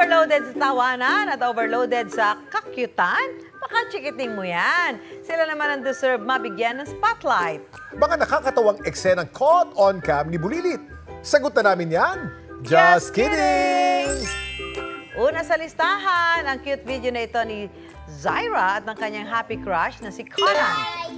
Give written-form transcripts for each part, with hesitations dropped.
Overloaded sa tawanan at overloaded sa kakyutan? Baka chikiting mo yan. Sila naman ang deserve mabigyan ng spotlight. Mga nakakatawang eksenang caught on cam ni Bulilit. Sagot na namin yan. Just kidding! Una sa listahan, ang cute video na ito ni Zyra at ng kanyang happy crush na si Conan.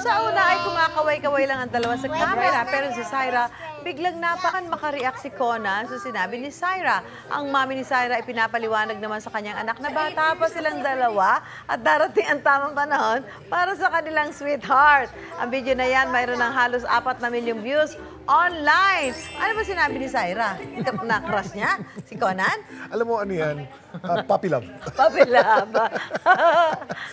Sa una ay kumakaway-kaway lang ang dalawa sa camera, pero si Zyra biglang napakan makareact si Conan sa sinabi ni Zyra. Ang mami ni Zyra ay pinapaliwanag naman sa kanyang anak na bata pa silang dalawa at darating ang tamang panahon para sa kanilang sweetheart. Ang video na yan mayroon ng halos 4 na milyong views online. Ano ba sinabi ni Zyra? Na-crush niya? Si Conan? Alam mo ano yan? Puppy love. Puppy love.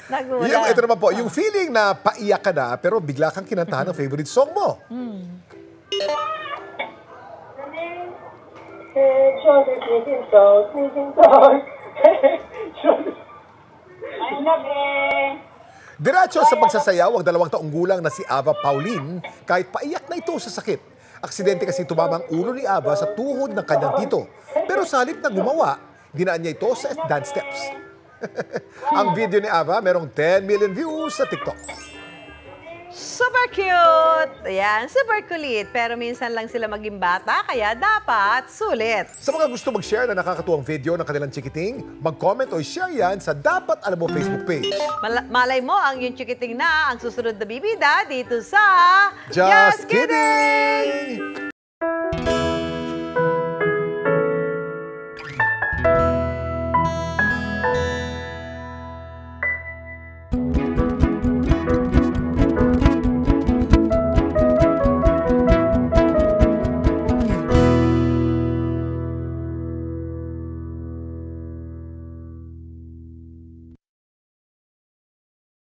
Nagulat. Ito naman po, yung feeling na paiyak ka na pero bigla kang kinantahan ng favorite song mo. Diretso sa pagsasayaw ang 2 taong gulang na si Ava Pauline kahit paiyak na ito sa sakit. Aksidente kasi tumama ang ulo ni Ava sa tuhod ng kanyang tito. Pero sa halip na gumawa, dinaan niya ito sa dance steps. Ang video ni Ava merong 10 million views sa TikTok. Super cute! Ayan, super kulit. Pero minsan lang sila maging bata, kaya dapat sulit. Sa mga gusto mag-share na nakakatuwang video ng kanilang chikiting, mag-comment o share yan sa Dapat Alam Mo Facebook page. Malay mo ang yung chikiting na ang susunod na bibida dito sa Just Kidding!